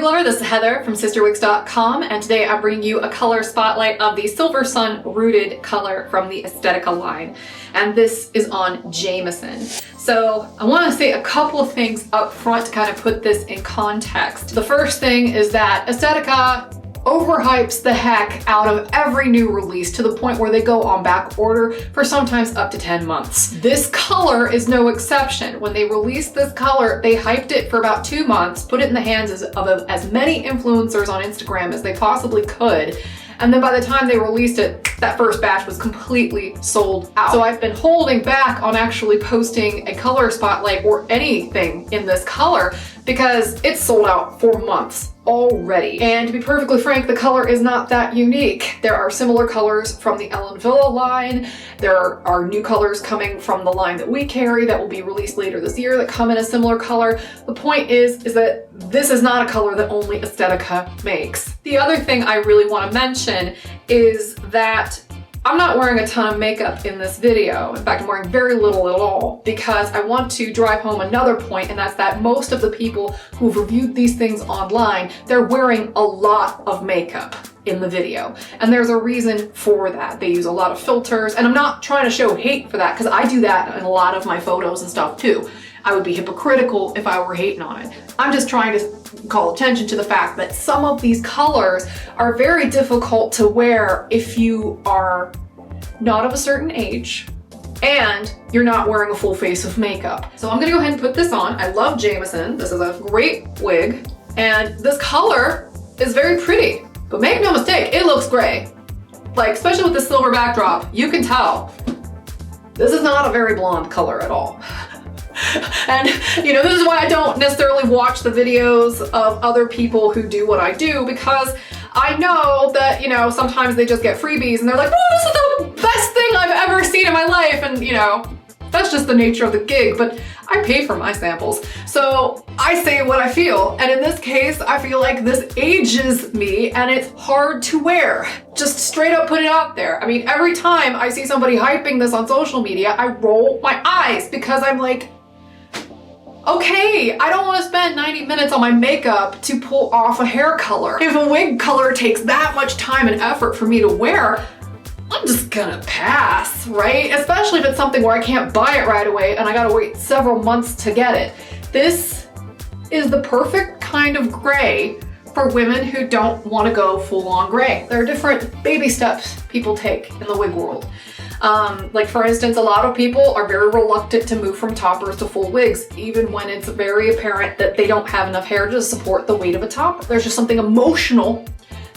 wig lover, this is Heather from CysterWigs.com, and today I'm bringing you a color spotlight of the Silversun rooted color from the Estetica line. And this is on Jamison. So I want to say a couple of things up front to kind of put this in context. The first thing is that Estetica overhypes the heck out of every new release to the point where they go on back order for sometimes up to 10 months. This color is no exception. When they released this color, they hyped it for about 2 months, put it in the hands of as many influencers on Instagram as they possibly could. And then by the time they released it, that first batch was completely sold out. So I've been holding back on actually posting a color spotlight or anything in this color because it's sold out for months already. And to be perfectly frank, the color is not that unique. There are similar colors from the Ellen Villa line. There are new colors coming from the line that we carry that will be released later this year that come in a similar color. The point is that this is not a color that only Estetica makes. The other thing I really want to mention is that I'm not wearing a ton of makeup in this video. In fact, I'm wearing very little at all because I want to drive home another point, and that's that most of the people who've reviewed these things online, they're wearing a lot of makeup in the video. And there's a reason for that. They use a lot of filters, and I'm not trying to show hate for that because I do that in a lot of my photos and stuff too. I would be hypocritical if I were hating on it. I'm just trying to call attention to the fact that some of these colors are very difficult to wear if you are not of a certain age and you're not wearing a full face of makeup. So I'm gonna go ahead and put this on. I love Jamison. This is a great wig, and this color is very pretty, but make no mistake, it looks gray. Like, especially with the silver backdrop, you can tell this is not a very blonde color at all. And you know, this is why I don't necessarily watch the videos of other people who do what I do, because I know that, you know, sometimes they just get freebies and they're like, oh, this is the best thing I've ever seen in my life. And you know, that's just the nature of the gig, but I pay for my samples. So I say what I feel. And in this case, I feel like this ages me and it's hard to wear. Just straight up put it out there. I mean, every time I see somebody hyping this on social media, I roll my eyes because I'm like, okay, I don't want to spend 90 minutes on my makeup to pull off a hair color. If a wig color takes that much time and effort for me to wear, I'm just gonna pass, right? Especially if it's something where I can't buy it right away and I gotta wait several months to get it. This is the perfect kind of gray for women who don't want to go full on gray. There are different baby steps people take in the wig world. Like for instance, a lot of people are very reluctant to move from toppers to full wigs, even when it's very apparent that they don't have enough hair to support the weight of a top. There's just something emotional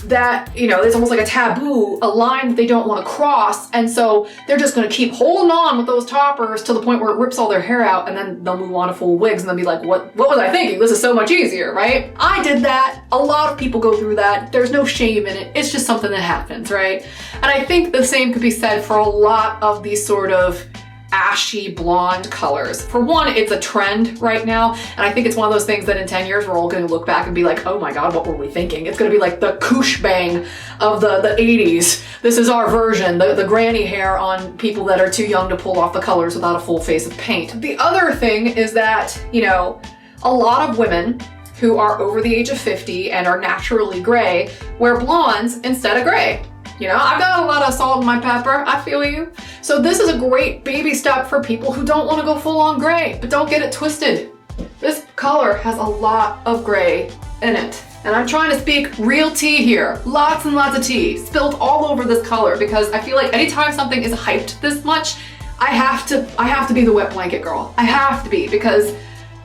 that, you know, it's almost like a taboo, a line that they don't want to cross, and so they're just going to keep holding on with those toppers to the point where it rips all their hair out, and then they'll move on to full wigs and they'll be like, what was I thinking? This is so much easier, right? I did that. A lot of people go through that. There's no shame in it. It's just something that happens, right? And I think the same could be said for a lot of these sort of ashy blonde colors. For one, it's a trend right now, and I think it's one of those things that in 10 years we're all going to look back and be like, oh my god, what were we thinking? It's going to be like the koosh bang of the 80s. This is our version, the granny hair on people that are too young to pull off the colors without a full face of paint. The other thing is that, you know, a lot of women who are over the age of 50 and are naturally gray wear blondes instead of gray. You know, I've got a lot of salt in my pepper, I feel you. So this is a great baby step for people who don't want to go full on gray, but don't get it twisted. This color has a lot of gray in it. And I'm trying to speak real tea here. Lots and lots of tea spilled all over this color because I feel like anytime something is hyped this much, I have to be the wet blanket girl. I have to be, because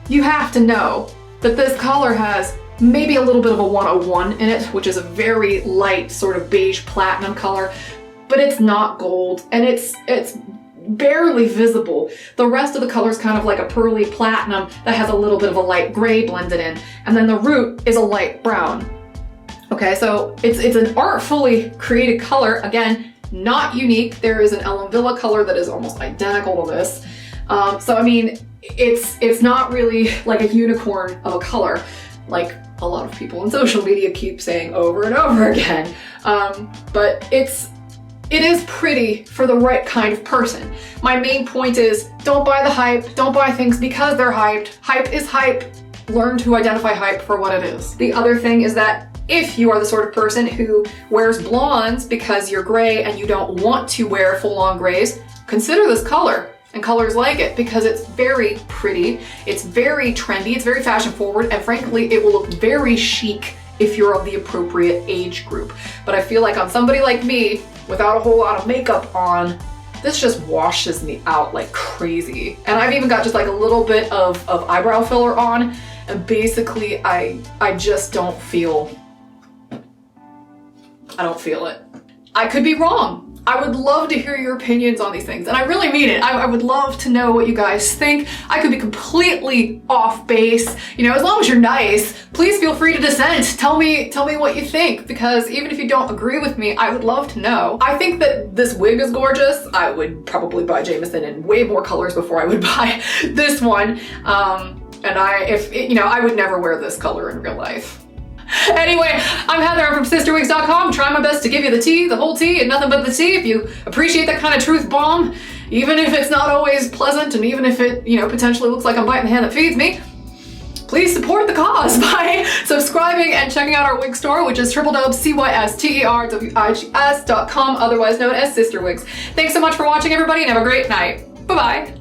you have to know that this color has maybe a little bit of a 101 in it, which is a very light sort of beige platinum color, but it's not gold and it's barely visible. The rest of the color is kind of like a pearly platinum that has a little bit of a light gray blended in, and then the root is a light brown. Okay, so it's an artfully created color. Again, not unique. There is an Ellen Villa color that is almost identical to this. So I mean, it's not really like a unicorn of a color, like a lot of people on social media keep saying over and over again. But it is pretty for the right kind of person. My main point is, don't buy the hype, don't buy things because they're hyped. Hype is hype. learn to identify hype for what it is. The other thing is that if you are the sort of person who wears blondes because you're gray and you don't want to wear full-on grays, consider this color and colors like it, because it's very pretty, it's very trendy, it's very fashion forward, and frankly, it will look very chic if you're of the appropriate age group. But I feel like on somebody like me, without a whole lot of makeup on, this just washes me out like crazy. And I've even got just like a little bit of eyebrow filler on, and basically I just don't feel, I don't feel it. I could be wrong. I would love to hear your opinions on these things, and I really mean it. I would love to know what you guys think. I could be completely off base. You know, as long as you're nice, please feel free to dissent. Tell me what you think, because even if you don't agree with me, I would love to know. I think that this wig is gorgeous. I would probably buy Jamison in way more colors before I would buy this one. And I would never wear this color in real life. Anyway, I'm Heather, I'm from CysterWigs.com, trying my best to give you the tea, the whole tea, and nothing but the tea. If you appreciate that kind of truth bomb, even if it's not always pleasant, and even if it, potentially looks like I'm biting the hand that feeds me, please support the cause by subscribing and checking out our wig store, which is www.CysterWigs.com, otherwise known as CysterWigs. Thanks so much for watching, everybody, and have a great night. Bye-bye.